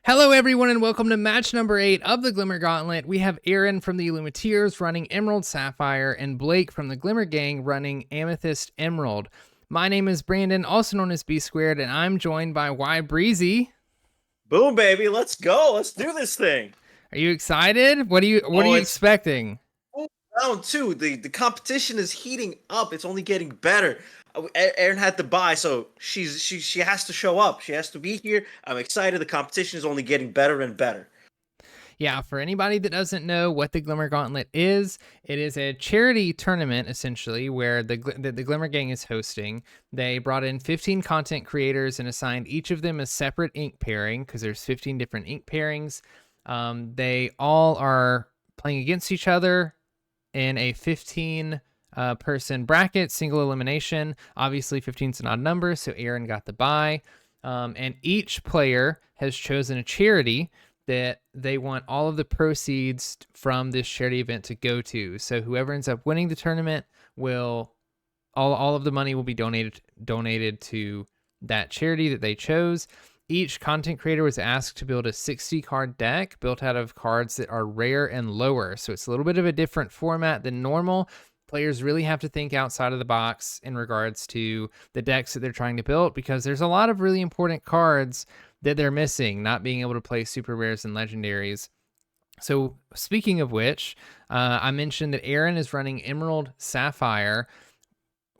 Hello, everyone, and welcome to match number 8 of the Glimmer Gauntlet. We have Erin from the Illumiteers running Emerald Sapphire, and Blake from the Glimmer Gang running Amethyst Emerald. My name is Brandon, also known as B Squared, and I'm joined by Y Breezy. Boom, baby, let's go. Let's do this thing. Are you excited? What are you It's expecting? round two. The competition is heating up. It's only getting better. Erin had to buy, so she has to show up. She has to be here. I'm excited. The competition is only getting better and better. Yeah, for anybody that doesn't know what the Glimmer Gauntlet is, it is a charity tournament, essentially, where the Glimmer Gang is hosting. They brought in 15 content creators and assigned each of them a separate ink pairing, because there's 15 different ink pairings. They all are playing against each other in a 15 person bracket, single elimination. Obviously, 15 is an odd number, so Erin got the bye. And each player has chosen a charity that they want all of the proceeds from this charity event to go to. So whoever ends up winning the tournament will all of the money will be donated to that charity that they chose. Each content creator was asked to build a 60 card deck built out of cards that are rare and lower. So it's a little bit of a different format than normal. Players really have to think outside of the box in regards to the decks that they're trying to build, because there's a lot of really important cards that they're missing, not being able to play super rares and legendaries. So speaking of which, I mentioned that Erin is running Emerald Sapphire.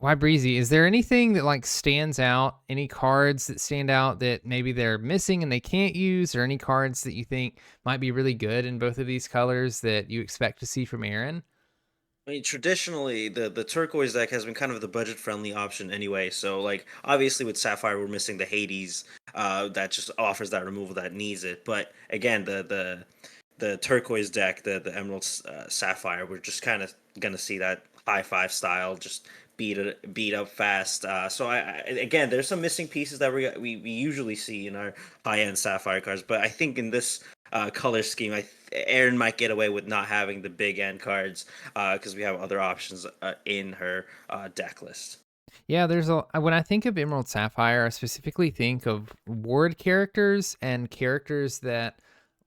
Why, Breezy, is there anything that stands out? Any cards that stand out that maybe they're missing and they can't use, or any cards that you think might be really good in both of these colors that you expect to see from Erin? I mean, traditionally, the turquoise deck has been kind of the budget-friendly option anyway. So, obviously with Sapphire, we're missing the Hades, that just offers that removal that needs it. But again, the turquoise deck, the Emerald Sapphire, we're just kind of gonna see that high five style, just beat up fast. Again, there's some missing pieces that we usually see in our high end Sapphire cards, but I think in this color scheme, Erin might get away with not having the big end cards because we have other options in her deck list. Yeah, when I think of Emerald Sapphire, I specifically think of ward characters and characters that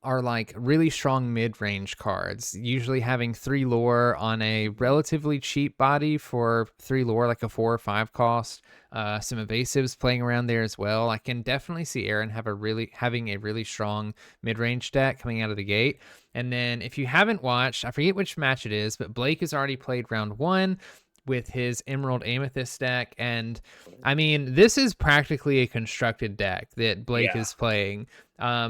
are really strong mid-range cards, usually having 3 lore on a relatively cheap body for 3 lore, like a 4 or 5 cost. Some evasives playing around there as well. I can definitely see Erin having a really strong mid-range deck coming out of the gate. And then if you haven't watched, I forget which match it is, but Blake has already played round 1 with his Emerald Amethyst deck. And I mean, this is practically a constructed deck that Blake is playing.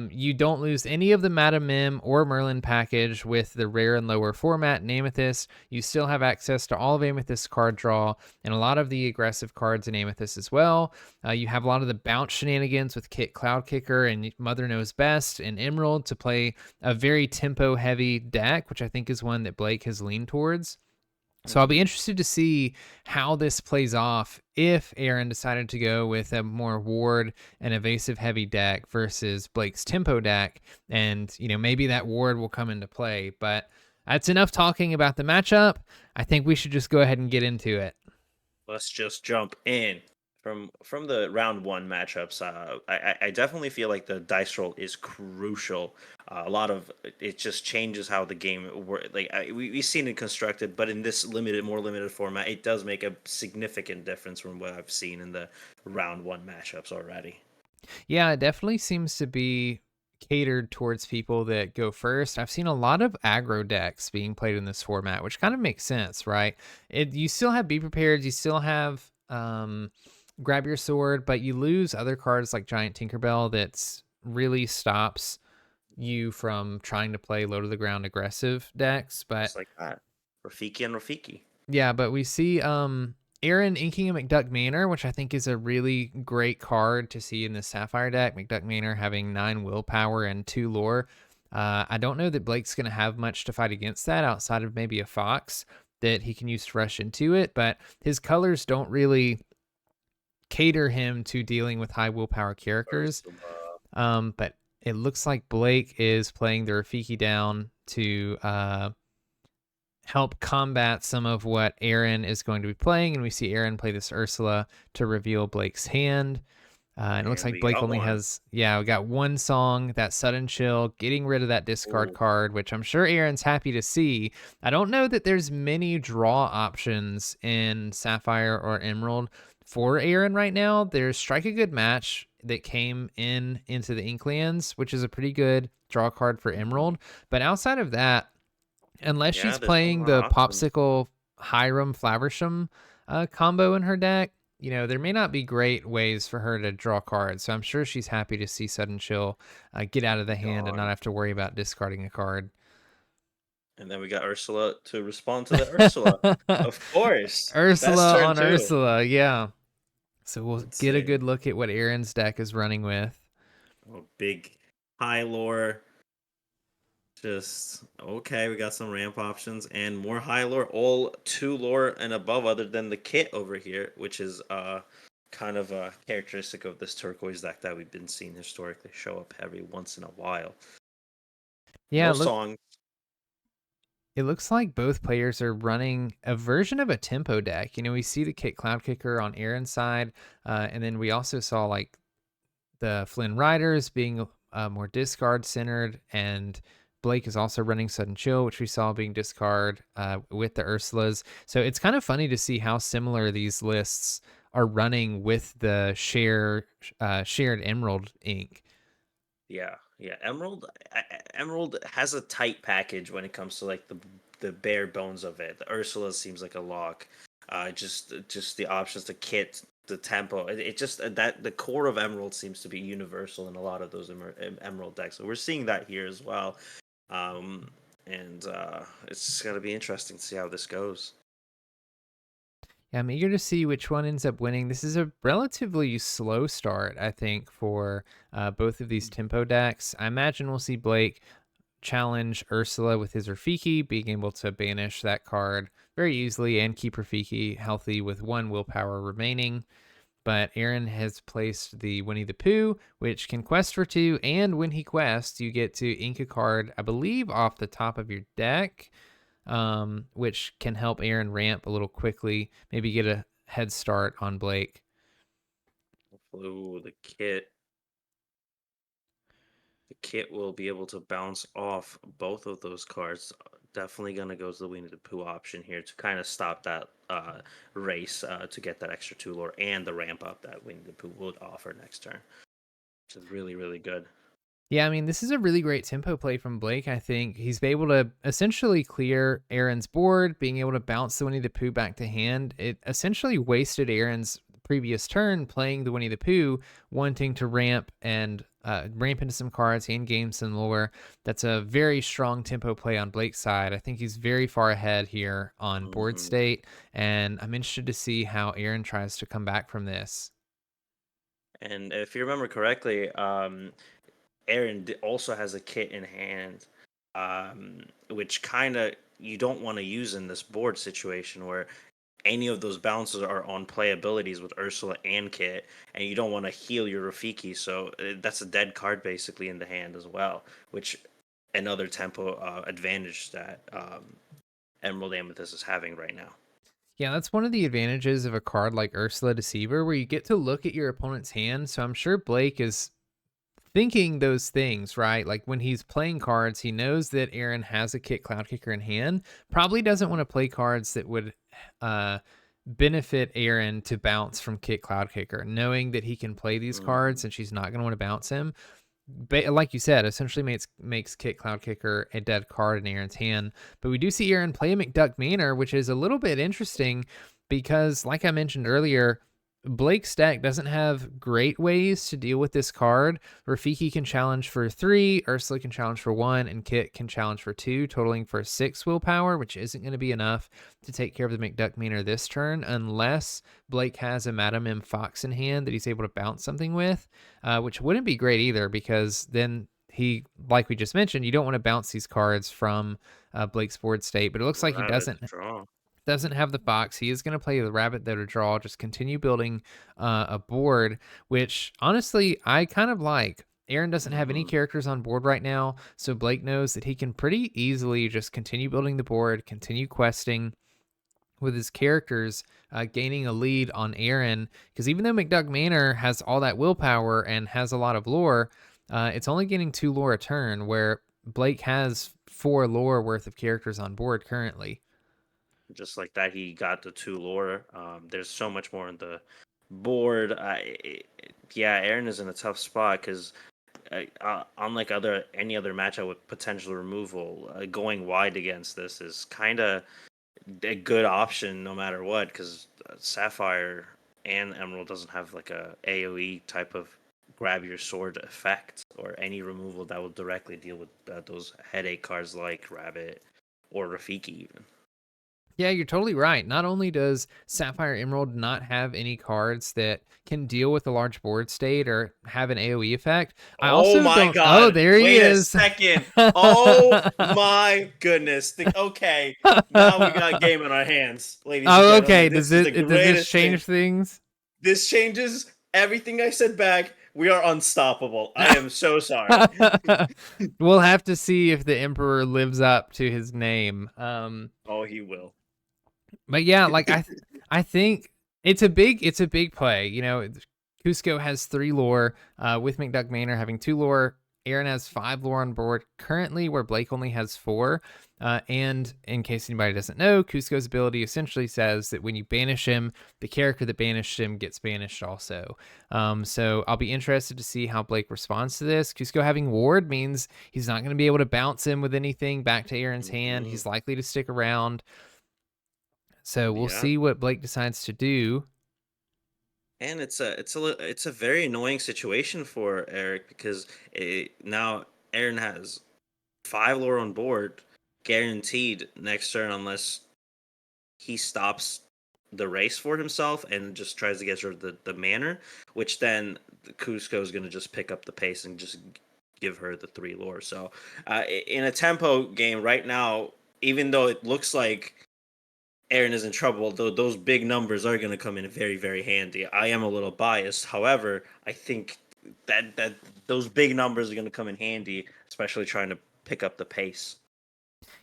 You don't lose any of the Madam Mim or Merlin package with the rare and lower format in Amethyst. You still have access to all of Amethyst's card draw and a lot of the aggressive cards in Amethyst as well. You have a lot of the bounce shenanigans with Cloud Kicker and Mother Knows Best and Emerald to play a very tempo heavy deck, which I think is one that Blake has leaned towards. So I'll be interested to see how this plays off if Erin decided to go with a more ward and evasive heavy deck versus Blake's tempo deck. And, maybe that ward will come into play. But that's enough talking about the matchup. I think we should just go ahead and get into it. Let's just jump in. From the round 1 matchups, I definitely feel like the dice roll is crucial. A lot of it just changes how the game works. We've seen it constructed, but in this more limited format, it does make a significant difference from what I've seen in the round 1 matchups already. Yeah, it definitely seems to be catered towards people that go first. I've seen a lot of aggro decks being played in this format, which kind of makes sense, right? You still have Be Prepared, you still have Grab Your Sword, but you lose other cards like Giant Tinkerbell that really stops you from trying to play low to the ground aggressive decks. But Just like that. Rafiki and Rafiki. yeah, but we see Erin inking a McDuck Manor, which I think is a really great card to see in the Sapphire deck. McDuck Manor having 9 willpower and 2 lore. I don't know that Blake's going to have much to fight against that outside of maybe a Fox that he can use to rush into it, but his colors don't really cater him to dealing with high willpower characters. But it looks like Blake is playing the Rafiki down to help combat some of what Erin is going to be playing, and we see Erin play this Ursula to reveal Blake's hand. And it looks And like we Blake got only one. has, yeah, we got one song, that Sudden Chill, getting rid of that discard Ooh, card, which I'm sure Aaron's happy to see. I don't know that there's many draw options in Sapphire or Emerald for Aaron right now. There's Strike a Good Match that came into the Inklands, which is a pretty good draw card for mhm. Emerald. But outside of that, unless Yeah, she's there's not a playing lot of the options. Popsicle Hiram Flaversham combo in her deck, there may not be great ways for her to draw cards. So I'm sure she's happy to see Sudden Chill get out of the hand and not Gone. have to worry about discarding a card. And then we got Ursula to respond to the Ursula. Of course. Best Ursula turn on too. Ursula, yeah. So we'll Let's get a see. good look at what Aaron's deck is running with. Oh, big high lore. Just okay, we got some ramp options and more high lore, all two lore and above other than the kit over here, which is kind of a characteristic of this turquoise deck that we've been seeing historically show up every once in a while. Yeah, No look, song. it looks like both players are running a version of a tempo deck. We see the Kit Cloud Kicker on Aaron's side, and then we also saw like the Flynn Riders being more discard centered, and Blake is also running Sudden Chill, which we saw being discard with the Ursulas. So it's kind of funny to see how similar these lists are running with the shared Emerald ink. Yeah, yeah. Emerald has a tight package when it comes to like the bare bones of it. The Ursula seems like a lock. Just the options, the kit, the tempo. It just that the core of Emerald seems to be universal in a lot of those Emerald decks. So we're seeing that here as well. Um, and it's gonna be interesting to see how this goes. Yeah, I'm eager to see which one ends up winning. This is a relatively slow start, I think, for both of these tempo decks. I imagine we'll see Blake challenge Ursula with his Rafiki, being able to banish that card very easily and keep Rafiki healthy with one willpower remaining. But Erin has placed the Winnie the Pooh, which can quest for 2, and when he quests, you get to ink a card, I believe, off the top of your deck, which can help Erin ramp a little quickly, maybe get a head start on Blake. Ooh, the kit. The kit will be able to bounce off both of those cards. Definitely gonna go to the Winnie the Pooh option here to kind of stop that race to get that extra two lore and the ramp up that Winnie the Pooh would offer next turn, which is really really good. Yeah, I mean, this is a really great tempo play from Blake. I think he's been able to essentially clear Aaron's board, being able to bounce the Winnie the Pooh back to hand. It essentially wasted Aaron's previous turn playing the Winnie the Pooh, wanting to ramp and ramp into some cards and gain some lore. That's a very strong tempo play on Blake's side. I think he's very far ahead here on board Hmm. state, and I'm interested to see how Aaron tries to come back from this. And if you remember correctly, Aaron also has a kit in hand, which kind of you don't want to use in this board situation where any of those bounces are on play abilities with Ursula and Kit, and you don't want to heal your Rafiki, so that's a dead card basically in the hand as well, which another tempo advantage that Emerald Amethyst is having right now. Yeah, that's one of the advantages of a card like Ursula Deceiver, where you get to look at your opponent's hand. So I'm sure Blake is thinking those things, right? Like when he's playing cards, he knows that Aaron has a Kit Cloud Kicker in hand. Probably doesn't want to play cards that would uh, benefit Aaron to bounce from Kit Cloud Kicker, knowing that he can play these Hmm. cards and she's not going to want to bounce him. Like you said, essentially makes Kit Cloud Kicker a dead card in Aaron's hand. But we do see Aaron play McDuck Manor, which is a little bit interesting because, like I mentioned earlier, Blake's deck doesn't have great ways to deal with this card. Rafiki can challenge for 3, Ursula can challenge for 1, and Kit can challenge for 2, totaling for 6 willpower, which isn't going to be enough to take care of the McDuck Manor this turn unless Blake has a Madam M Fox in hand that he's able to bounce something with, which wouldn't be great either because then he, like we just mentioned, you don't want to bounce these cards from Blake's board state, but it looks like he Rabbit doesn't draw. have the fox. He is going to play the rabbit though to draw, just continue building a board, which honestly I kind of like. Aaron doesn't have any Hmm. characters on board right now, so Blake knows that he can pretty easily just continue building the board, continue questing, with his characters gaining a lead on Erin. Because even though McDuck Manor has all that willpower and has a lot of lore, it's only getting 2 lore a turn, where Blake has 4 lore worth of characters on board currently. Just like that, he got the 2 lore. There's so much more on the board. Yeah, Aaron is in a tough spot because unlike any other matchup with potential removal, going wide against this is kind of a good option no matter what, because Sapphire and Emerald doesn't have like a AoE type of grab your sword effect or any removal that will directly deal with those headache cards like Rabbit or Rafiki even. Yeah, you're totally right. Not only does Sapphire Emerald not have any cards that can deal with a large board state or have an AoE effect, I Oh also my don't. Oh, god. there he Wait a is. second. Oh my goodness. Okay. Now we got game in our hands, ladies and Oh, gentlemen. okay. This is the Does this greatest thing. change things? This changes everything I said back. We are unstoppable. I am so sorry. We'll have to see if the Emperor lives up to his name. Oh, he will. But yeah, like I think it's a big play. You know, Cusco has 3 lore, with McDuck Manor having 2 lore. Aaron has 5 lore on board currently, where Blake only has 4. And in case anybody doesn't know, Cusco's ability essentially says that when you banish him, the character that banished him gets banished also. So I'll be interested to see how Blake responds to this. Cusco having ward means he's not going to be able to bounce him with anything back to Aaron's hand. Mhm. He's likely to stick around. So we'll Yeah. see what Blake decides to do. And it's a very annoying situation for Eric because now Aaron has 5 lore on board guaranteed next turn unless he stops the race for himself and just tries to get rid of the manor, which then Cusco is going to just pick up the pace and just give her the 3 lore. So in a tempo game right now, even though it looks like Aaron is in trouble, though those big numbers are going to come in very, very handy. I am a little biased. However, I think that those big numbers are going to come in handy, especially trying to pick up the pace.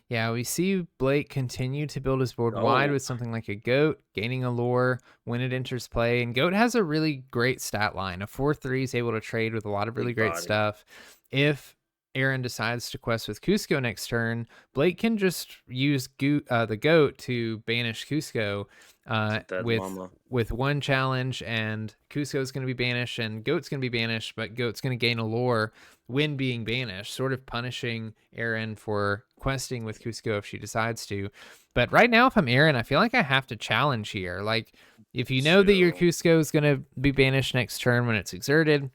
Yeah, we see Blake continue to build his board wide Oh, with something like a goat, gaining a lore when it enters play. And goat has a really great stat line. A 4/3 is able to trade with a lot of really big great body. stuff. If Aaron decides to quest with Cusco next turn, Blake can just use the goat to banish Cusco It's a dead mama. with 1 challenge, and Cusco's going to be banished, and Goat's going to be banished, but Goat's going to gain a lore when being banished, sort of punishing Erin for questing with Cusco if she decides to. But right now, if I'm Erin, I feel like I have to challenge here. Like, if you know that your Too. Cusco is going to be banished next turn when it's exerted,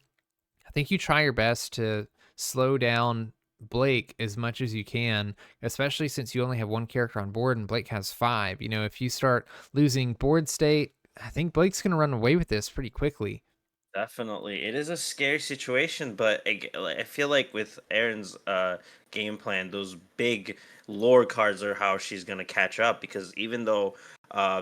I think you try your best to slow down Blake as much as you can, especially since you only have 1 character on board and Blake has 5. You know, if you start losing board state, I think Blake's going to run away with this pretty quickly. Definitely. It is a scary situation, but I feel like with Aaron's game plan, those big lore cards are how she's going to catch up because even though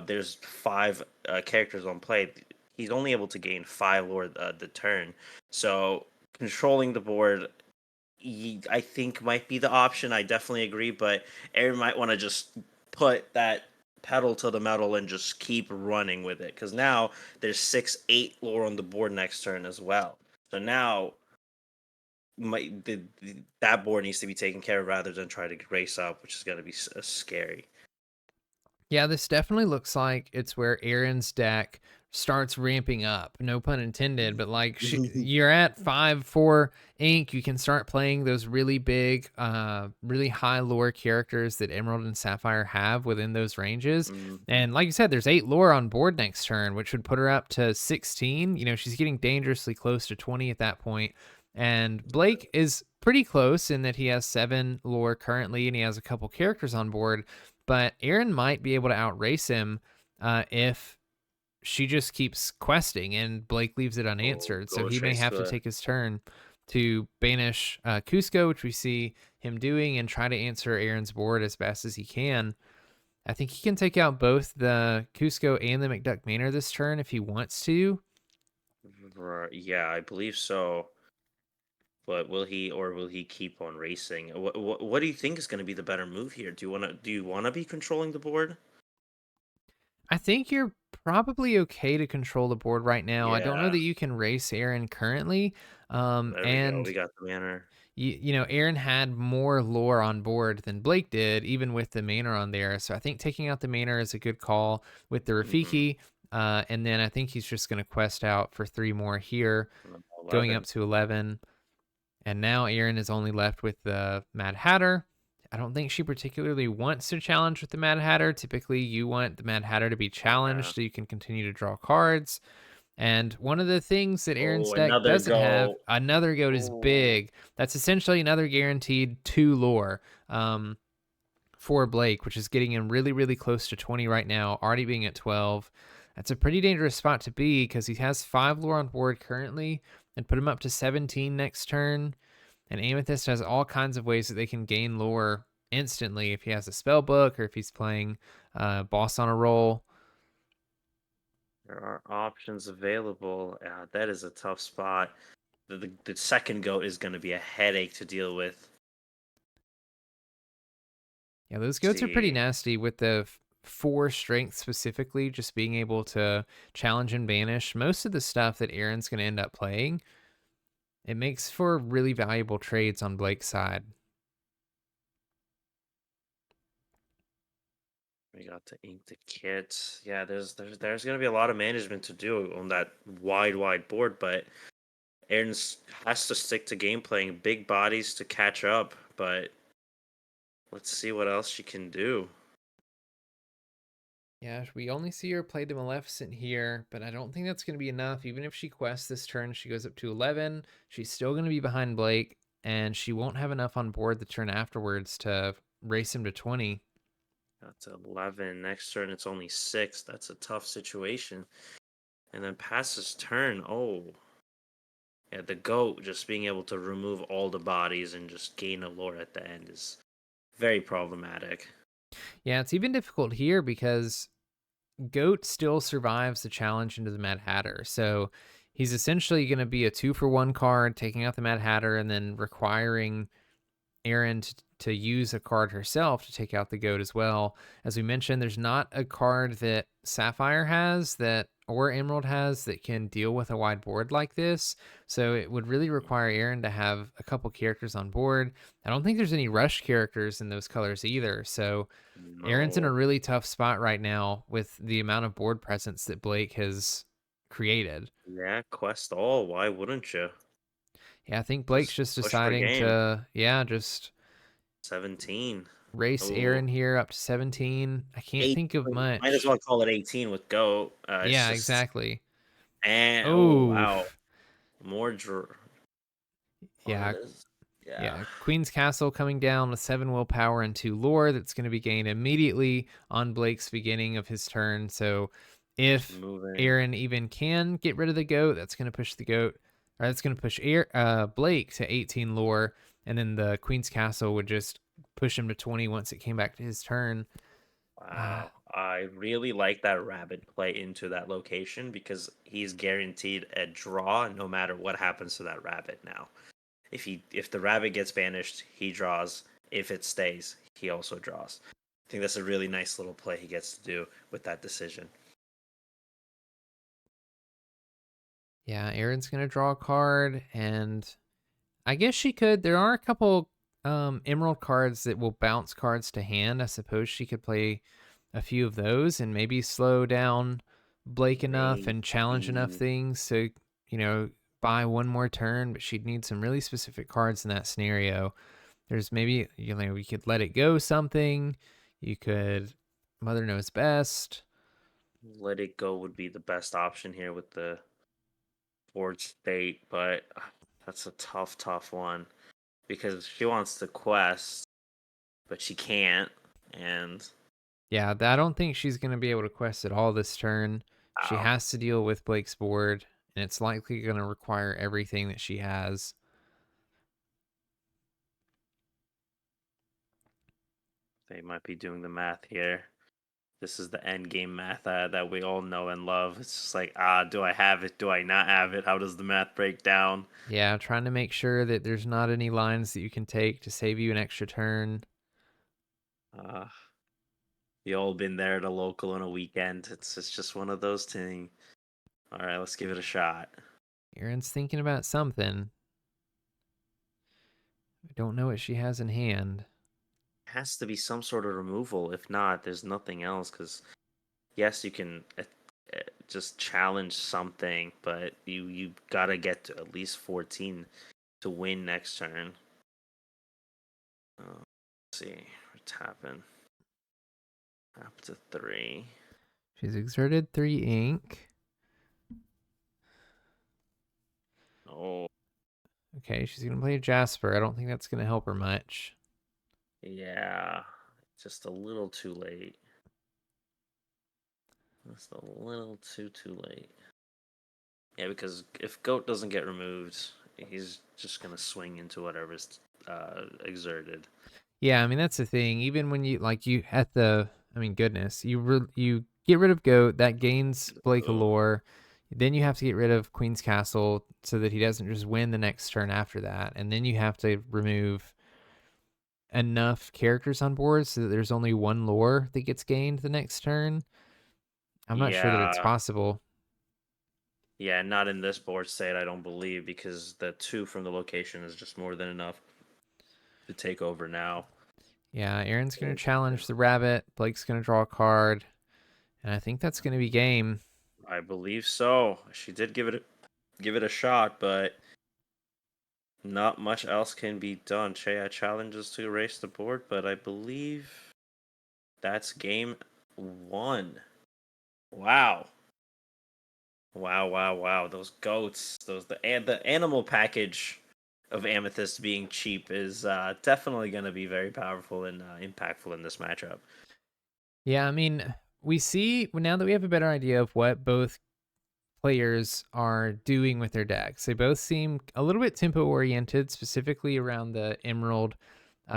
there's 5 characters on play, he's only able to gain 5 lore the turn. So controlling the board, I think might be the option. I definitely agree, but Aaron might want to just put that pedal to the metal and just keep running with it because now there's 6, 8 lore on the board next turn as well. So now that board needs to be taken care of rather than try to race up, which is going to be scary. Yeah, this definitely looks like it's where Aaron's deck starts ramping up. No pun intended, but like you're at 5/4 ink, you can start playing those really big, really high lore characters that Emerald and Sapphire have within those ranges. Mhm. And like you said, there's 8 lore on board next turn, which would put her up to 16. You know, she's getting dangerously close to 20 at that point. And Blake is pretty close in that he has 7 lore currently, and he has a couple characters on board, but Erin might be able to outrace him if she just keeps questing and Blake leaves it Oh, unanswered. So go he may trace have to the take his turn to banish Cusco, which we see him doing, and try to answer Aaron's board as best as he can. I think he can take out both the Cusco and the McDuck Manor this turn if he wants to. Yeah, I believe so. But will he keep on racing? What do you think is going to be the better move here? Do you want to be controlling the board? I think you're probably okay to control the board right now. I don't know Yeah, that you can race Erin currently. there we go. We And got the manor. Erin had more lore on board than Blake did, even with the Manor on there. So I think taking out the Manor is a good call with the Mm-hmm. Rafiki. And then I think he's just going to quest out for 3 more here, going up 11. to 11. And now Erin is only left with the Mad Hatter. I don't think she particularly wants to challenge with the Mad Hatter. Typically, you want the Mad Hatter to be Yeah. challenged so you can continue to draw cards. And one of the things that Aaron's Oh, deck another doesn't have, go. another goat is Oh, big. That's essentially another guaranteed 2 lore for Blake, which is getting him really, really close to 20 right now, already being at 12. That's a pretty dangerous spot to be because he has 5 lore on board currently and put him up to 17 next turn. And Amethyst has all kinds of ways that they can gain lore instantly if he has a spell book or if he's playing boss on a roll. there are options available. That is a tough spot. The second goat is going to be a headache to deal with. Yeah, those goats are pretty See, nasty with the 4 strength specifically, just being able to challenge and banish most of the stuff that Aaron's going to end up playing. It makes for really valuable trades on Blake's side. we got to ink the kit. Yeah, there's going to be a lot of management to do on that wide board, but Aaron's has to stick to game playing big bodies to catch up. But let's see what else she can do. Yeah, we only see her play the Maleficent here, but I don't think that's going to be enough. Even if she quests this turn, she goes up to 11. She's still going to be behind Blake, and she won't have enough on board the turn afterwards to race him to 20. That's 11. Next turn, it's only 6. That's a tough situation. And then passes turn. Oh, yeah, the goat just being able to remove all the bodies and just gain a lore at the end is very problematic. Yeah, it's even difficult here because Goat still survives the challenge into the Mad Hatter. So he's essentially going to be a 2-for-1 card, taking out the Mad Hatter and then requiring Erin to use a card herself to take out the goat as well. As we mentioned, there's not a card that Sapphire has that or Emerald has that can deal with a wide board like this. So it would really require Erin to have a couple characters on board. I don't think there's any rush characters in those colors either. So Erin's in a No. really tough spot right now with the amount of board presence that Blake has created. Yeah, quest all. Why wouldn't you? Yeah, I think Blake's Just just push for deciding game. to, yeah, just 17. race Oh, Erin here up to 17. I can't 8. think of Might as well much. call it 18 with goat. It's Yeah, just. exactly. And, oh, Oh, wow. More. Oh, yeah, that is. Yeah. yeah. Queen's Castle coming down with 7 willpower and 2 lore. That's going to be gained immediately on Blake's beginning of his turn. So Just if moving. Erin even can get rid of the goat, that's going to push the goat, or that's going to push Blake to 18 lore. And then the Queen's Castle would just push him to 20 once it came back to his turn. Uh, Wow. I really like that rabbit play into that location because he's guaranteed a draw no matter what happens to that rabbit now. If the rabbit gets banished, he draws. If it stays, he also draws. I think that's a really nice little play he gets to do with that decision. Yeah, Erin's gonna draw a card, and I guess she could. There are a couple emerald cards that will bounce cards to hand. I suppose she could play a few of those and maybe slow down Blake enough and challenge enough Maybe things to, you know, buy one more turn. But she'd need some really specific cards in that scenario. There's maybe, we could let it go something. You could Mother Knows Best. let it go would be the best option here with the board state, but that's a tough one because she wants to quest, but she can't. And Yeah, I don't think she's going to be able to quest at all this turn. She wow, has to deal with Blake's board, and it's likely going to require everything that she has. they might be doing the math here. This is the end game math that we all know and love. It's just like, do I have it? Do I not have it? How does the math break down? Yeah, trying to make sure that there's not any lines that you can take to save you an extra turn. Uh, You all been there at a local on a weekend. It's just one of those things. All right, let's give it a shot. Erin's thinking about something. I don't know what she has in hand. Has to be some sort of removal. If not, there's nothing else. Because yes, you can just challenge something, but you gotta get to at least 14 to win next turn. Let's see, we're tapping. Tap to 3. She's exerted 3 ink. Oh, Okay, she's going to play a Jasper. I don't think that's going to help her much. yeah, just a little too late. Just a little too late. Yeah, because if Goat doesn't get removed, he's just gonna swing into whatever's exerted. Yeah, I mean, that's the thing. Even when you, like, you at the, I mean, goodness, you get rid of Goat, that gains Blake a Ugh. lore. Then you have to get rid of Queen's Castle so that he doesn't just win the next turn after that. And then you have to remove enough characters on board so that there's only one lore that gets gained the next turn. I'm not sure that it's Yeah, possible. yeah, not in this board state, I don't believe, because the 2 from the location is just more than enough to take over now. Yeah, Erin's going to It- challenge the rabbit. Blake's going to draw a card. And I think that's going to be game. I believe so. She did give it a shot, but not much else can be done. Chea challenges to erase the board, but I believe that's game 1. Wow. Wow. Those goats, the animal package of Amethyst being cheap is definitely going to be very powerful and impactful in this matchup. Yeah, I mean, we see now that we have a better idea of what both players are doing with their decks. They both seem a little bit tempo oriented, specifically around the Emerald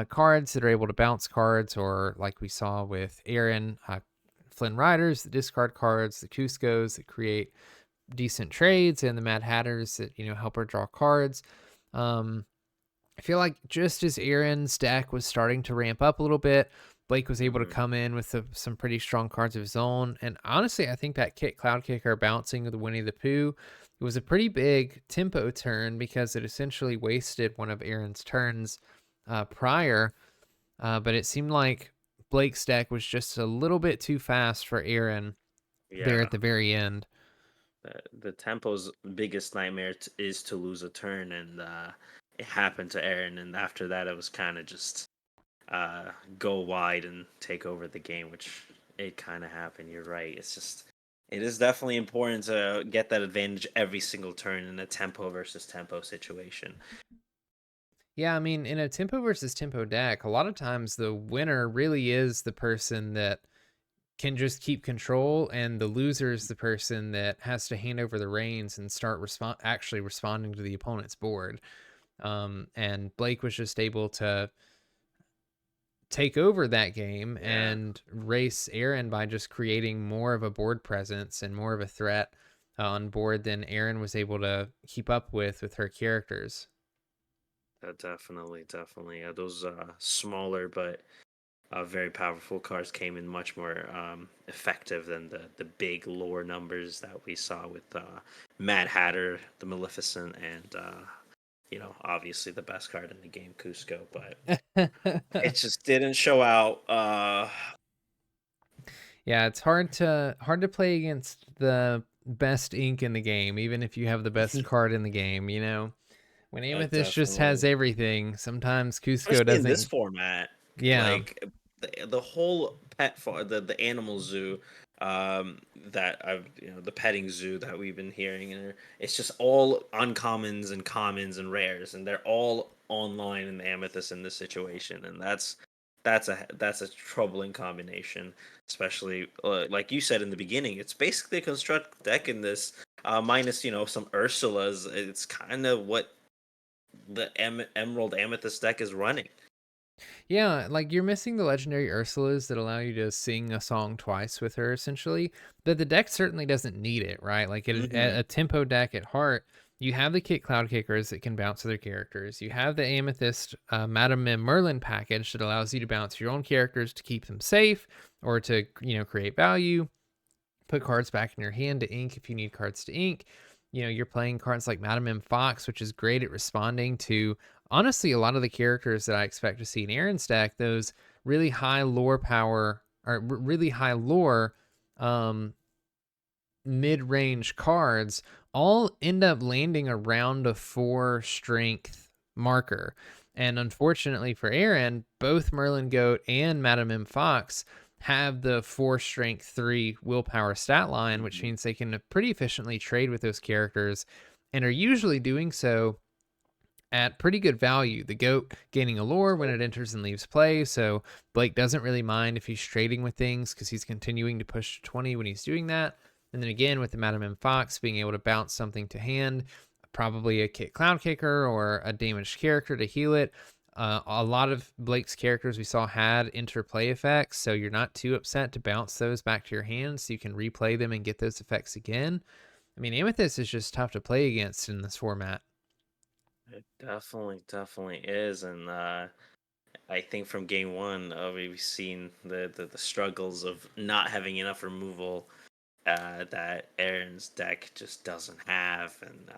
cards that are able to bounce cards, or like we saw with Erin, Flynn Riders, the discard cards, the Cuscos that create decent trades, and the Mad Hatters that help her draw cards. I feel like just as Erin's deck was starting to ramp up a little bit, Blake was able to Mhm. come in with some pretty strong cards of his own. And honestly, I think that Cloud Kicker bouncing with the Winnie the Pooh, it was a pretty big tempo turn because it essentially wasted one of Erin's turns prior. But it seemed like Blake's deck was just a little bit too fast for Erin there Yeah, at the very end. the tempo's biggest nightmare is to lose a turn, and it happened to Erin. And after that, it was kind of just go wide and take over the game, which it kind of happened. You're right. It is definitely important to get that advantage every single turn in a tempo versus tempo situation. Yeah, I mean, in a tempo versus tempo deck, a lot of times the winner really is the person that can just keep control, and the loser is the person that has to hand over the reins and start actually responding to the opponent's board. And Blake was just able to take over that game Yeah, and race Erin by just creating more of a board presence and more of a threat on board than Erin was able to keep up with her characters. that definitely. Those smaller but very powerful cards came in much more effective than the big lore numbers that we saw with Mad Hatter, the Maleficent, and obviously the best card in the game, Cusco. But it just didn't show out. Yeah, it's hard to play against the best ink in the game, even if you have the best card in the game. When Amethyst just has Definitely, everything, sometimes Cusco especially in this doesn't. format, Yeah, like the whole the animal zoo, that I've the petting zoo that we've been hearing, and it's just all uncommons and commons and rares, and they're all online in the Amethyst in this situation, and that's a troubling combination, especially like you said in the beginning. It's basically a construct deck in this, minus some Ursulas. It's kind of what the Emerald Amethyst deck is running. yeah, like you're missing the legendary Ursulas that allow you to sing a song twice with her, essentially. But the deck certainly doesn't need it, right? Like Hmm. a tempo deck at heart, You have the Kit Cloud Kickers that can bounce other characters. You have the Amethyst Madame Mim Merlin package that allows you to bounce your own characters to keep them safe or to, create value. Put cards back in your hand to ink if you need cards to ink. You're playing cards like Madame M. Fox, which is great at responding to honestly a lot of the characters that I expect to see in Erin's deck. Those really high lore power or really high lore um, mid-range cards all end up landing around a 4 strength marker. And unfortunately for Erin, both Merlin Goat and Madame M. Fox have the 4 strength 3 willpower stat line, which Mhm. means they can pretty efficiently trade with those characters and are usually doing so at pretty good value. The goat gaining a lore when it enters and leaves play, so Blake doesn't really mind if he's trading with things because he's continuing to push to 20 when he's doing that. And then again, with the Madam M. Fox being able to bounce something to hand, probably a Kit Cloud Kicker or a damaged character to heal it. A lot of Blake's characters we saw had interplay effects, so you're not too upset to bounce those back to your hand so you can replay them and get those effects again. I mean, Amethyst is just tough to play against in this format. It definitely is, and I think from game one, we've seen the struggles of not having enough removal that Aaron's deck just doesn't have, and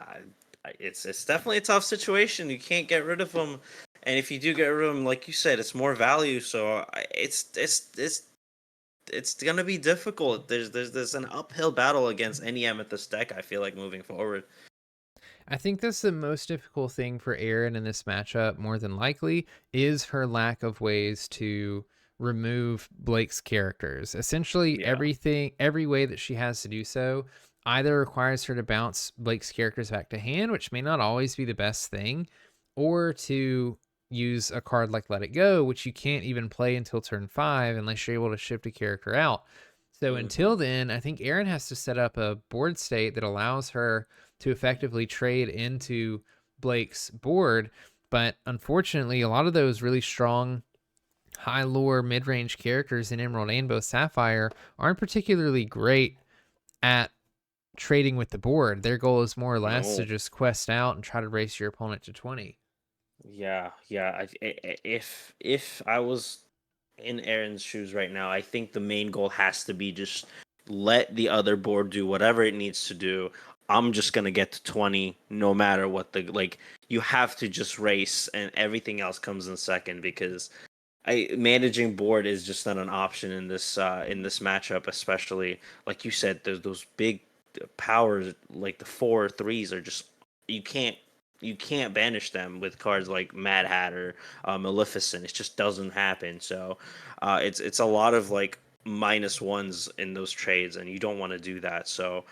it's definitely a tough situation. You can't get rid of them, and if you do get rid of them, like you said, it's more value. So it's gonna be difficult. There's an uphill battle against any Amethyst deck. I feel like moving forward. I think that's the most difficult thing for Erin in this matchup, more than likely, is her lack of ways to remove Blake's characters. Essentially, Yeah. every way that she has to do so either requires her to bounce Blake's characters back to hand, which may not always be the best thing, or to use a card like Let It Go, which you can't even play until turn 5 unless you're able to shift a character out. So Hmm. until then, I think Erin has to set up a board state that allows her to effectively trade into Blake's board. But unfortunately, a lot of those really strong high lore mid range characters in Emerald and both Sapphire aren't particularly great at trading with the board. Their goal is more or less to No. just quest out and try to race your opponent to 20. Yeah, yeah. If I was in Aaron's shoes right now, I think the main goal has to be just let the other board do whatever it needs to do. I'm just gonna get to 20 no matter what the like. You have to just race, and everything else comes in second because I managing board is just not an option in this matchup, especially like you said. There's those big powers like the 4 3s are just you can't you can't banish them with cards like Mad Hatter, Maleficent. It just doesn't happen. So it's a lot of like -1s in those trades, and you don't want to do that. So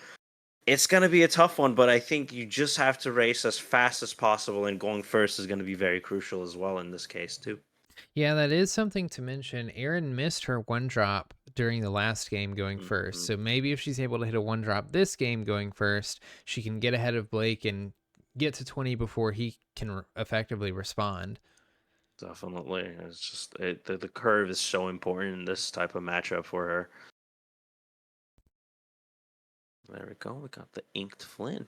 it's gonna be a tough one, but I think you just have to race as fast as possible, and going first is gonna be very crucial as well in this case too. Yeah, that is something to mention. Erin missed her one drop during the last game going first. Mhm. So maybe if she's able to hit a one drop this game going first, she can get ahead of Blake and get to 20 before he can effectively respond. Definitely. It's just the curve is so important in this type of matchup for her. There we go. We got the inked Flynn.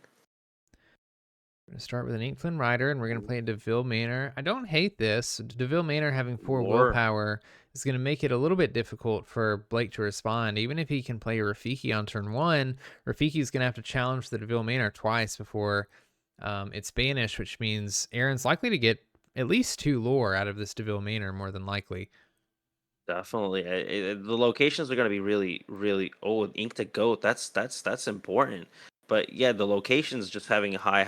We're going to start with an Inkflynn Rider, and we're going to Ooh, play Deville Manor. I don't hate this. Deville Manor having 4 lore. willpower is going to make it a little bit difficult for Blake to respond. Even if he can play Rafiki on turn 1, Rafiki's going to have to challenge the Deville Manor twice before it's banished, which means Aaron's likely to get at least 2 lore out of this Deville Manor, more than likely. Definitely. The locations are going to be really. Oh, ink to goat. That's important. But yeah, the locations just having high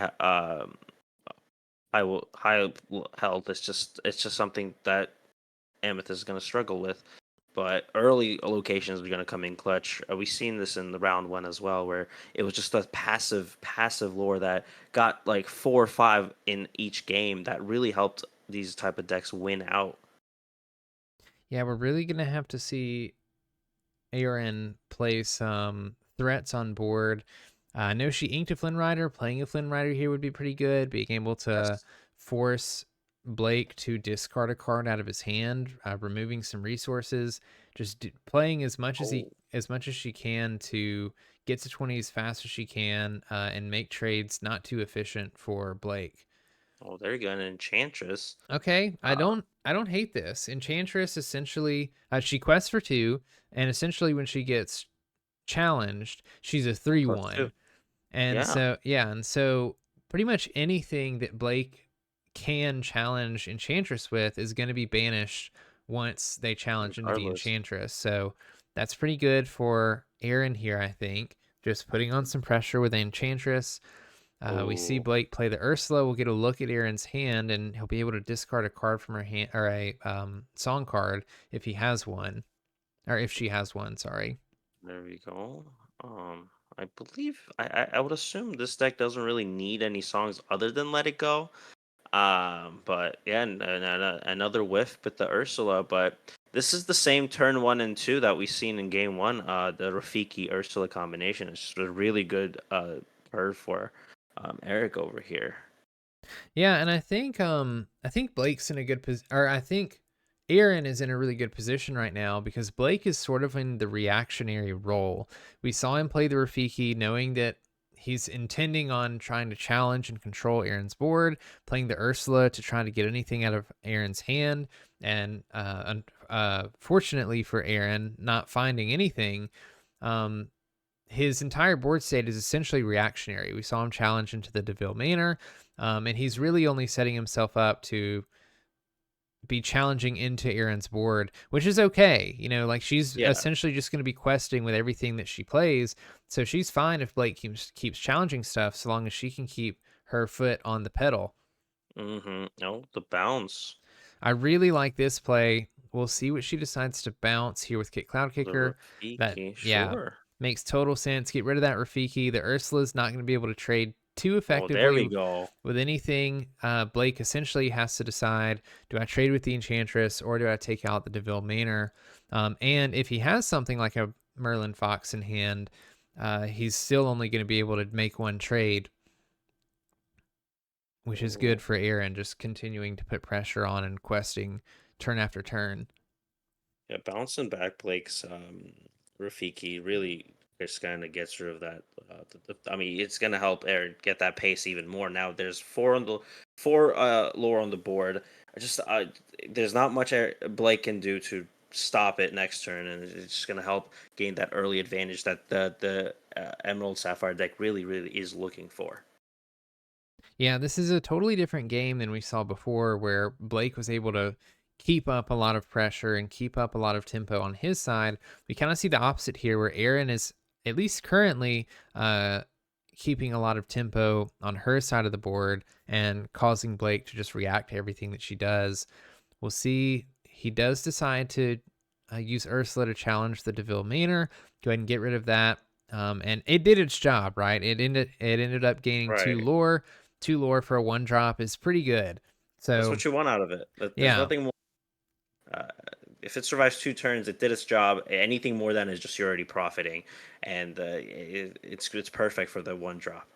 health. It's just something that Amethyst is going to struggle with. But early locations are going to come in clutch. We seen this in the round one as well, where it was just a passive lore that got like 4 or 5 in each game that really helped these type of decks win out. Yeah, we're really going to have to see Aaron play some threats on board. I know she inked a Flynn Rider. Playing a Flynn Rider here would be pretty good. Being able to Yes. force Blake to discard a card out of his hand, removing some resources, just playing Oh, as much as she can to get to 20 as fast as she can, and make trades not too efficient for Blake. oh, there you go. An Enchantress. Okay, Uh, I don't hate this. Enchantress essentially, she quests for 2, and essentially when she gets challenged, she's a +2. 3/1. And Yeah, so, yeah, and so pretty much anything that Blake can challenge Enchantress with is going to be banished once they challenge into the regardless. Enchantress. So that's pretty good for Erin here, I think. Just putting on some pressure with the Enchantress. We see Oh, Blake play the Ursula. We'll get a look at Erin's hand, and he'll be able to discard a card from her hand, or a song card if he has one, or if she has one. Sorry. there we go. I believe I would assume this deck doesn't really need any songs other than Let It Go. But yeah, another whiff with the Ursula. But this is the same turn 1 and 2 that we seen in game one. The Rafiki Ursula combination is just a really good bird for Eric over here. Yeah, and I think Blake's in a good position, or I think Erin is in a really good position right now because Blake is sort of in the reactionary role. We saw him play the Rafiki knowing that he's intending on trying to challenge and control Erin's board, playing the Ursula to try to get anything out of Erin's hand, and fortunately for Erin, not finding anything. Um, his entire board state is essentially reactionary. We saw him challenge into the Deville Manor, and he's really only setting himself up to be challenging into Erin's board, which is okay. You know, like she's Yeah. essentially just going to be questing with everything that she plays, so she's fine if Blake keeps challenging stuff, so long as she can keep her foot on the pedal. Mm-hmm. No, the bounce. I really like this play. We'll see what she decides to bounce here with Cloud The Kicker. That, Rafiki, yeah, sure. makes total sense. Get rid of that Rafiki. The Ursula's not going to be able to trade too Oh, there effectively we go. with anything. Blake essentially has to decide, do I trade with the Enchantress or do I take out the Deville Manor? And if he has something like a Merlin Fox in hand, he's still only going to be able to make one trade, which is good Oh, for Erin, just continuing to put pressure on and questing turn after turn. yeah, bouncing back Blake's Rafiki really just kind of gets rid of that. I mean, it's gonna help Aaron get that pace even more. Now there's four lore on the board. There's not much Blake can do to stop it next turn, and it's just gonna help gain that early advantage that the Emerald Sapphire deck really is looking for. Yeah, this is a totally different game than we saw before, where Blake was able to keep up a lot of pressure and keep up a lot of tempo on his side. We kind of see the opposite here, where Erin is, at least currently, keeping a lot of tempo on her side of the board and causing Blake to just react to everything that she does. We'll see. He does decide to use Ursula to challenge the Deville Manor. Go ahead and get rid of that. And it did its job, right? It ended up gaining two Right. lore. 2 lore for a 1 drop is pretty good. That's So what you want out of it. There's yeah, nothing more. Uh, if it survives 2 turns, it did its job. Anything more than is just you're already profiting, and it's perfect for the 1 drop.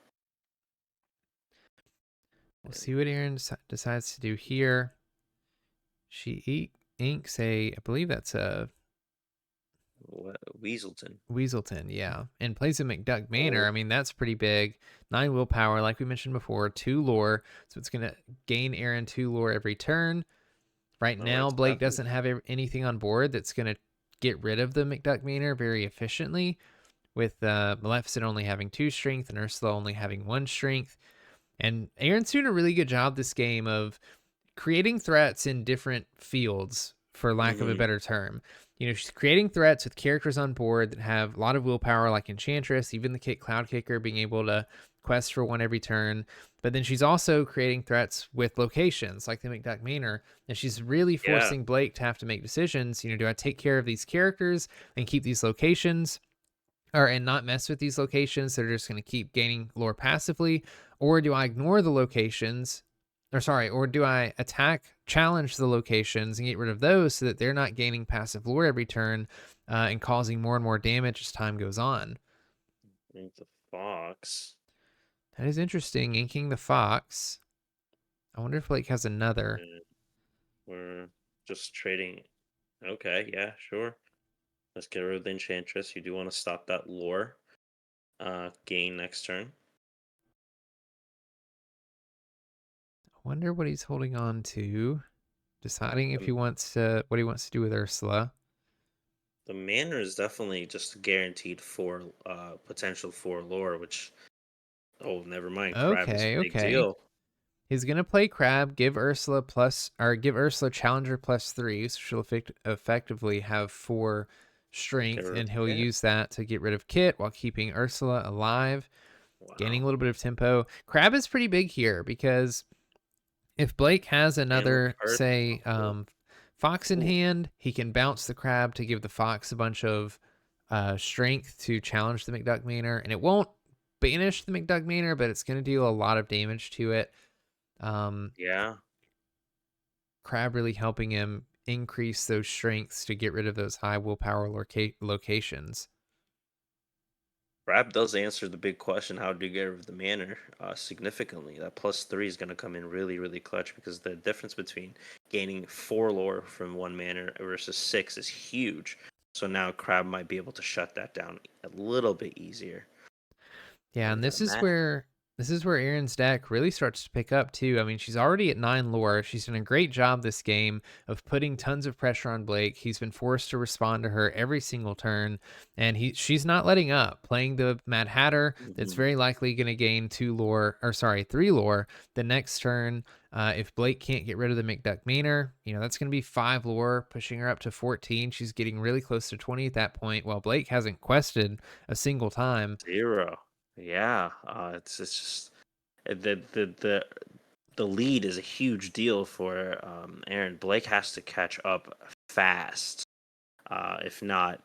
we'll see what Erin decides to do here. She inks a, I believe that's a Weaselton. Weaselton, yeah, and plays a McDuck Manor. Oh, I mean, that's pretty big. 9 willpower, like we mentioned before, 2 lore. So it's going to gain Erin 2 lore every turn. Right all right. now, So Blake that was doesn't have anything on board that's going to get rid of the McDuck Manor very efficiently, with Maleficent only having 2 strength and Ursula only having 1 strength. And Erin's doing a really good job this game of creating threats in different fields, for lack of a hmm better term. You know, she's creating threats with characters on board that have a lot of willpower, like Enchantress, even the Cloud Kicker being able to quest for 1 every turn. But then she's also creating threats with locations like the McDuck Manor. And she's really yeah. forcing Blake to have to make decisions. You know, do I take care of these characters and keep these locations? Or and not mess with these locations that are just going to keep gaining lore passively, or do I ignore the locations, or sorry, or do I attack, challenge the locations and get rid of those so that they're not gaining passive lore every turn, and causing more and more damage as time goes on. The fox. That is interesting. Inking the fox. I wonder if Blake has another. And we're just trading. Okay, yeah, sure. Let's get rid of the Enchantress. You do want to stop that lore gain next turn. I wonder what he's holding on to. Deciding if he The, wants to, what he wants to do with Ursula. the manor is definitely just guaranteed for potential for lore, which never mind. Crab is a Okay, big okay. deal. He's gonna play Crab, give Ursula Challenger +3, so she'll effectively have 4 Get strength, rid of and he'll it. use that to get rid of Kit while keeping Ursula alive, gaining a Wow. little bit of tempo. Crab is pretty big here because if Blake has And another, Perth. say, Oh, Fox in ooh, hand, he can bounce the Crab to give the Fox a bunch of strength to challenge the McDuck Manor, and it won't banish the McDuck Manor, but it's going to deal a lot of damage to it. Um, yeah. Crab really helping him increase those strengths to get rid of those high willpower locations. Crab does answer the big question: how do you get rid of the manor? Significantly, that +3 is going to come in really, really clutch because the difference between gaining 4 lore from one manor versus 6 is huge. So now Crab might be able to shut that down a little bit easier. Yeah, and And Matt, this is where Erin's deck really starts to pick up too. I mean, she's already at 9 lore. She's done a great job this game of putting tons of pressure on Blake. He's been forced to respond to her every single turn, and she's not letting up. Playing the Mad Hatter, that's mhm, very likely going to gain 2 lore, or sorry, 3 lore the next turn. If Blake can't get rid of the McDuck Manor, that's going to be 5 lore, pushing her up to 14. She's getting really close to 20 at that point, while Blake hasn't quested a single time. 0. Yeah, it's just the lead is a huge deal for Aaron. Blake has to catch up fast. If not,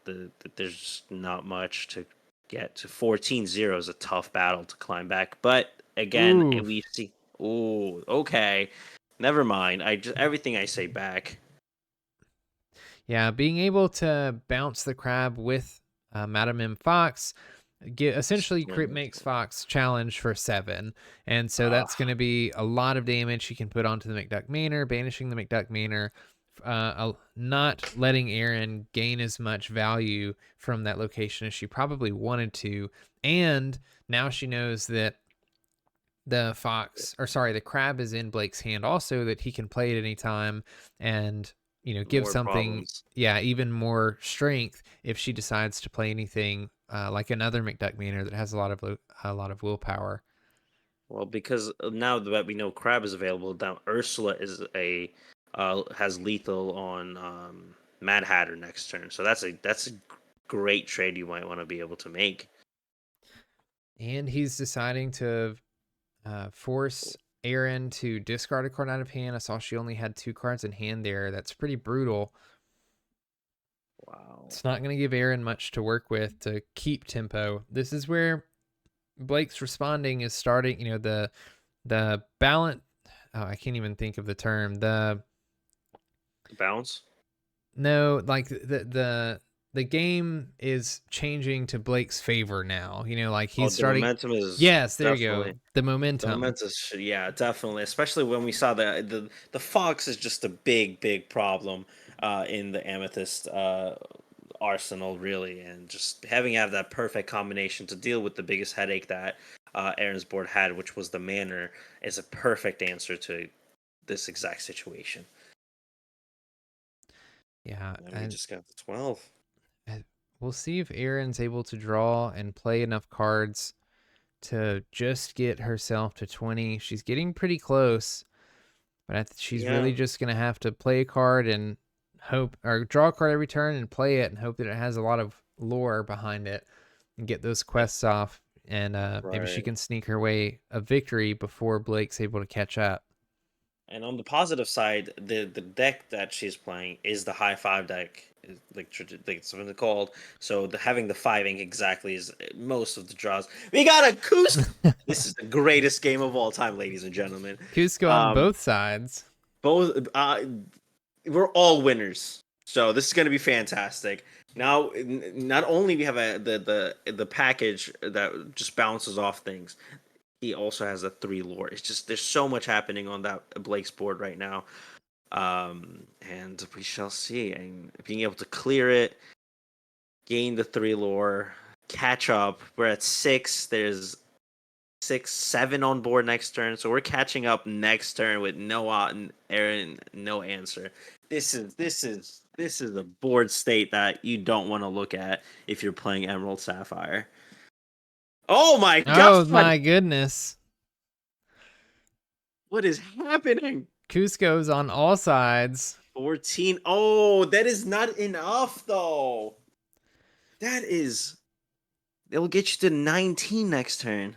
there's not much to get to. 14-0 is a tough battle to climb back. But again, Ooh. we see. Oh, okay. Never mind. I just everything I say back. Yeah, being able to bounce the Crab with Madam M Fox essentially makes Fox challenge for 7. And so Uh, that's going to be a lot of damage he can put onto the McDuck Manor, banishing the McDuck Manor, not letting Erin gain as much value from that location as she probably wanted to. And now she knows that the Crab is in Blake's hand also, that he can play at any time and, give more something, problems. yeah, even more strength if she decides to play anything like another McDuck Manor that has a lot of willpower. Well, because now that we know Crab is available, now Ursula is a has lethal on Mad Hatter next turn. So that's a great trade you might want to be able to make. And he's deciding to force Erin to discard a card out of hand. I saw she only had 2 cards in hand there. That's pretty brutal. Wow. It's not going to give Erin much to work with to keep tempo. This is where Blake's responding is starting, the balance. Oh, I can't even think of the term. Bounce. No, like the game is changing to Blake's favor now. Like Oh, he's the starting. momentum is Yes, there you go. definitely The the momentum. momentum. Yeah, definitely. Especially when we saw the fox is just a big problem in the Amethyst arsenal, really, and just having that perfect combination to deal with the biggest headache that Aaron's board had, which was the manner, is a perfect answer to this exact situation. Yeah, And we and just got the 12. we'll see if Erin's able to draw and play enough cards to just get herself to 20. She's getting pretty close. But she's really Yeah, just going to have to play a card and hope, or draw a card every turn and play it and hope that it has a lot of lore behind it and get those quests off. And maybe she right. can sneak her way a victory before Blake's able to catch up. And on the positive side, the deck that she's playing is the high five deck, like it's been called. So having the 5 ink exactly is most of the draws. We got a Cusco. This is the greatest game of all time, ladies and gentlemen. Cusco on Um, both sides. both we're all winners, so this is going to be fantastic. Now, not only we have the package that just bounces off things. he also has a 3 lore. It's just there's so much happening on that Blake's board right now. And we shall see. And being able to clear it, gain the 3 lore, catch up. We're at 6. There's 6, 7 on board next turn. So we're catching up next turn with Noah and Erin, no answer. This is a board state that you don't want to look at if you're playing Emerald Sapphire. Oh my Oh god! my goodness. What is happening? Cusco's on all sides. 14. Oh, that is not enough though. That is it'll get you to 19 next turn.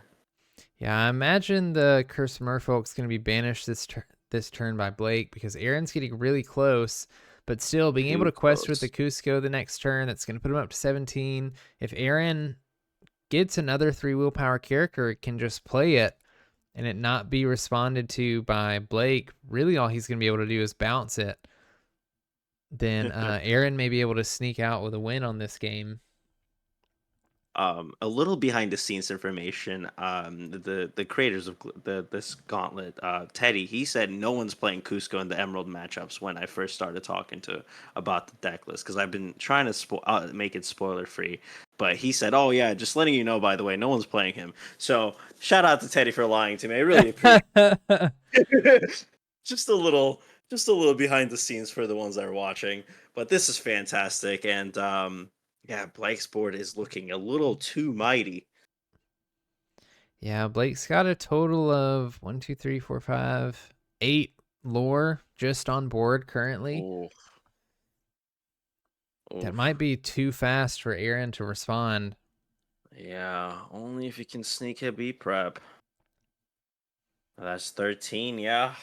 Yeah, I imagine the Curse Merfolk's going to be banished this turn by Blake because Erin's getting really close, but still being able Too to quest with the close. Cusco the next turn, that's going to put him up to 17. If Erin gets another 3 willpower character, it can just play it and it not be responded to by Blake. Really, all he's going to be able to do is bounce it. Then Erin may be able to sneak out with a win on this game. A little behind the scenes information. The creators of this gauntlet, Teddy, he said no one's playing Cusco in the Emerald matchups when I first started talking to about the deck list because I've been trying to make it spoiler free. But he said, "Oh yeah, just letting you know. By the way, no one's playing him." So shout out to Teddy for lying to me. I really appreciate. just a little, just a little behind the scenes for the ones that are watching. But this is fantastic, and yeah, Blake's board is looking a little too mighty. Yeah, Blake's got a total of 1, 2, 3, 4, 5, 8 lore just on board currently. Oof. That Oof. might be too fast for Erin to respond. Yeah, only if you can sneak a B prep. That's 13, yeah.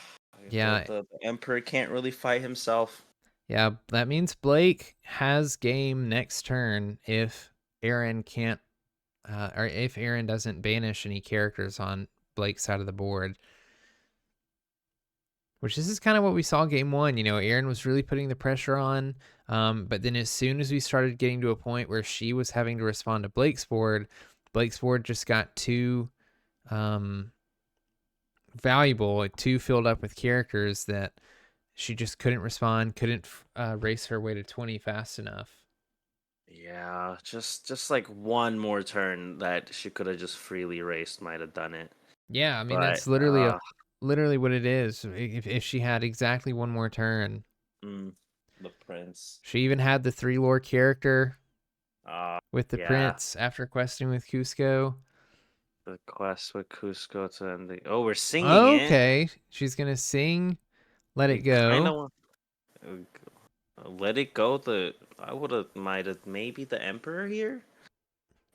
Yeah, The Emperor can't really fight himself. yeah, that means Blake has game next turn if Erin can't, or if Erin doesn't banish any characters on Blake's side of the board. Which this is kind of what we saw game one. You know, Erin was really putting the pressure on. But then as soon as we started getting to a point where she was having to respond to Blake's board just got too valuable, like too filled up with characters that she just couldn't respond, couldn't race her way to 20 fast enough. Yeah, just like one more turn that she could have just freely raced might have done it. Yeah, I mean But that's literally what it is. If she had exactly one more turn, mm, the Prince. she even had the 3 lore character with the Yeah. prince after questing with Cusco. The quest with Cusco to end the. Oh, we're singing it. Okay, she's gonna sing "Let It We kind Go." of want let it go. I would have might have maybe the Emperor here.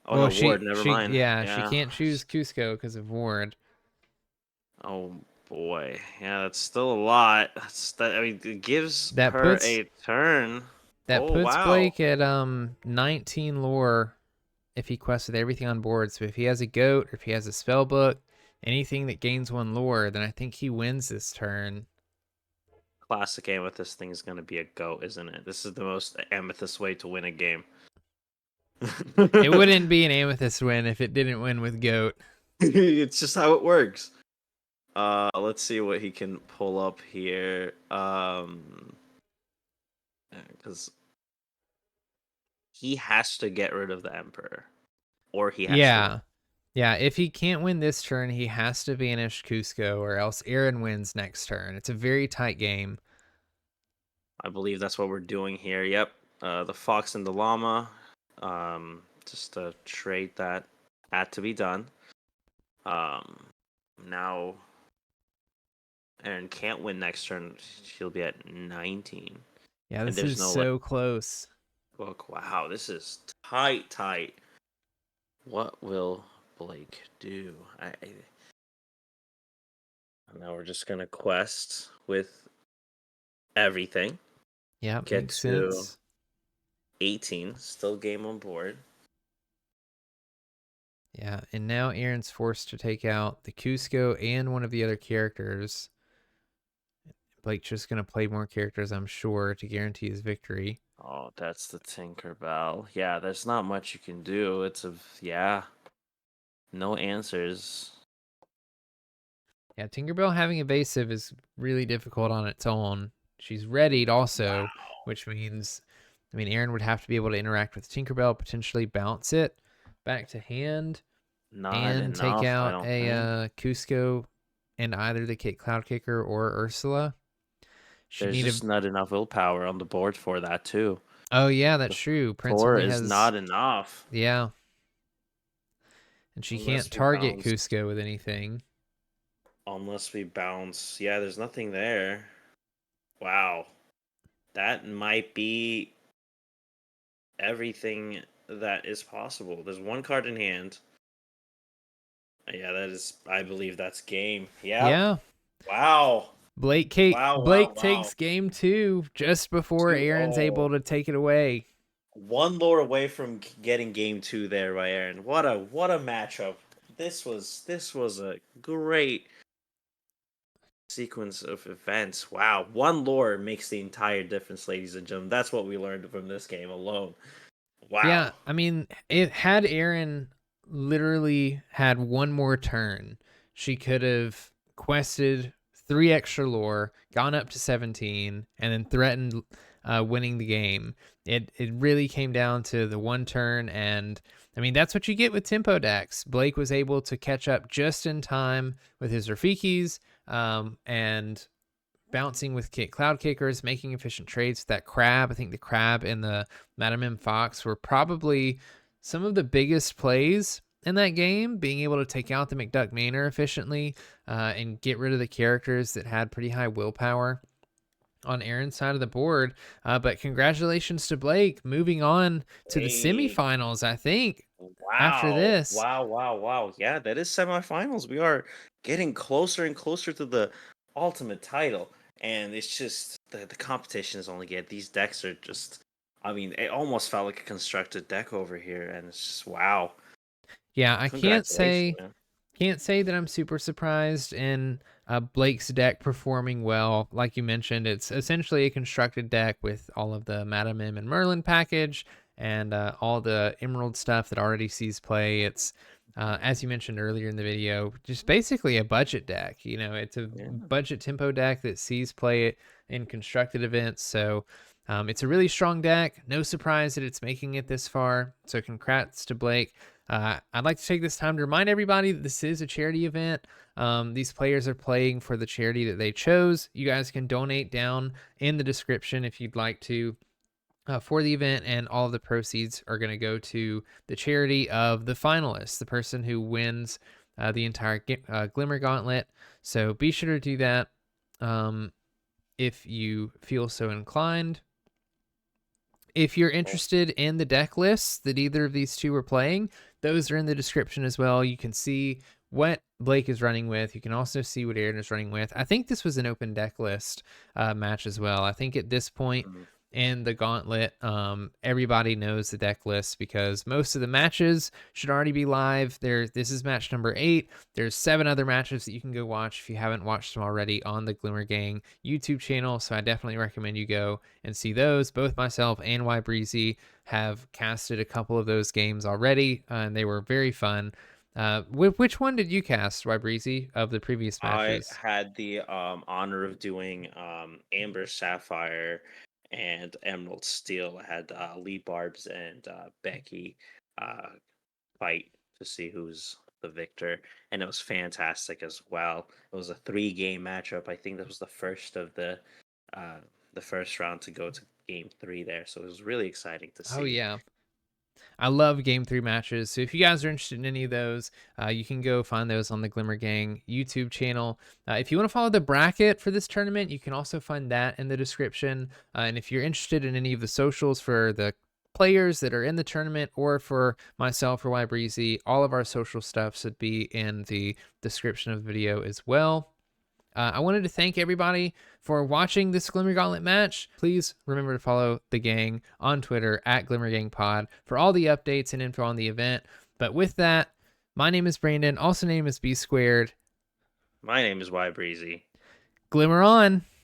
Oh Well, no, Ward. Never mind. she Yeah. can't choose Cusco because of Ward. Oh boy. Yeah, that's still a lot. I mean, it gives That her puts a turn. Oh wow. Blake at 19 lore if he quests with everything on board. So if he has a goat or if he has a spell book, anything that gains 1 lore, then I think he wins this turn. Classic Amethyst thing is gonna be a go, isn't it? This is the most Amethyst way to win a game. It wouldn't be an Amethyst win if it didn't win with goat. It's just how it works. Let's see what he can pull up here. Because he has to get rid of the Emperor, or he has to win. Yeah. Yeah, if he can't win this turn, he has to banish Cusco or else Erin wins next turn. It's a very tight game. I believe that's what we're doing here. Yep. The Fox and the Llama. Just a trade that had to be done. Now Erin can't win next turn. She'll be at 19. Yeah, And this there's is no so close. book. Wow, this is tight. What will Blake do? Now we're just gonna quest with everything. Yeah, Get makes to sense. 18. Still game on board. Yeah, and now Erin's forced to take out the Cusco and one of the other characters. Blake's just going to play more characters, I'm sure, to guarantee his victory. Oh, that's the Tinkerbell. Yeah, there's not much you can do. Yeah. No answers. Yeah, Tinkerbell having evasive is really difficult on its own. She's readied also, Wow. which means, I mean, Erin would have to be able to interact with Tinkerbell, potentially bounce it back to hand, Not and take enough, I out don't a think. Cusco and either the Cloud Kicker or Ursula. She'd There's need a. just not enough willpower on the board for that too. Oh yeah, that's The true. Prince 4 only is has, not enough yeah, and she can't unless we target bounce. Cusco with anything. Unless we bounce. Yeah, there's nothing there. Wow. That might be everything that is possible. There's one card in hand. Yeah, that is. I believe that's game. Yep. Yeah, Wow. Wow. Wow. Blake Wow. takes game 2 just before Two. Aaron's able Oh, to take it away. one lore away from getting game 2 there by Erin. What a matchup. This was a great sequence of events. Wow. One lore makes the entire difference, ladies and gentlemen. That's what we learned from this game alone. Yeah, Wow. I mean, it had Aaron literally had one more turn. She could have quested 3 extra lore, gone up to 17, and then threatened winning the game. It really came down to the one turn, and I mean that's what you get with tempo decks. Blake was able to catch up just in time with his Rafikis, and bouncing with cloud kickers, making efficient trades with that crab. I think the crab and the Madam M Fox were probably some of the biggest plays in that game, being able to take out the McDuck Manor efficiently, and get rid of the characters that had pretty high willpower on Aaron's side of the board. But congratulations to Blake, moving on to the Hey. semifinals, I think, after Wow. this. Wow, wow, wow. Yeah, that is semifinals. We are getting closer and closer to the ultimate title. And it's just the competition is only get these decks are just I mean, it almost felt like a constructed deck over here, and it's just wow. Yeah, I Congratulations, man. can't say that I'm super surprised in Blake's deck performing well. Like you mentioned, it's essentially a constructed deck with all of the Madam M and Merlin package and all the Emerald stuff that already sees play. It's as you mentioned earlier in the video, just basically a budget deck. You know, it's a Yeah. budget tempo deck that sees play it in constructed events. So it's a really strong deck. No surprise that it's making it this far. So congrats to Blake. I'd like to take this time to remind everybody that this is a charity event. These players are playing for the charity that they chose. You guys can donate down in the description if you'd like to for the event, and all of the proceeds are going to go to the charity of the finalists, the person who wins the entire Glimmer Gauntlet. So be sure to do that if you feel so inclined. If you're interested in the deck lists that either of these two are playing, those are in the description as well. You can see what Blake is running with. You can also see what Aaron is running with. I think this was an open deck list match as well. I think at this point Mhm. in the gauntlet, everybody knows the deck list because most of the matches should already be live. This is match number 8. There's 7 other matches that you can go watch if you haven't watched them already on the Glimmer Gang YouTube channel. So I definitely recommend you go and see those. Both myself and Y Breezy have casted a couple of those games already, and they were very fun. Which one did you cast, Y Breezy, of the previous I matches? had the honor of doing Amber Sapphire and Emerald Steel. I had Lee Barbs and Becky uh, fight to see who's the victor, and it was fantastic as well. It was a 3 game matchup. I think that was uh, the first round to go to game 3 there, so it was really exciting to Oh see. yeah, I love Game 3 matches. So if you guys are interested in any of those, you can go find those on the Glimmer Gang YouTube channel. If you want to follow the bracket for this tournament, you can also find that in the description. And if you're interested in any of the socials for the players that are in the tournament or for myself or Y Breezy, all of our social stuff should be in the description of the video as well. I wanted to thank everybody for watching this Glimmer Gauntlet match. Please remember to follow the gang on Twitter at Glimmer Gang Pod for all the updates and info on the event. But with that, my name is Brandon, also named as B Squared. My name is Y Breezy. Glimmer on!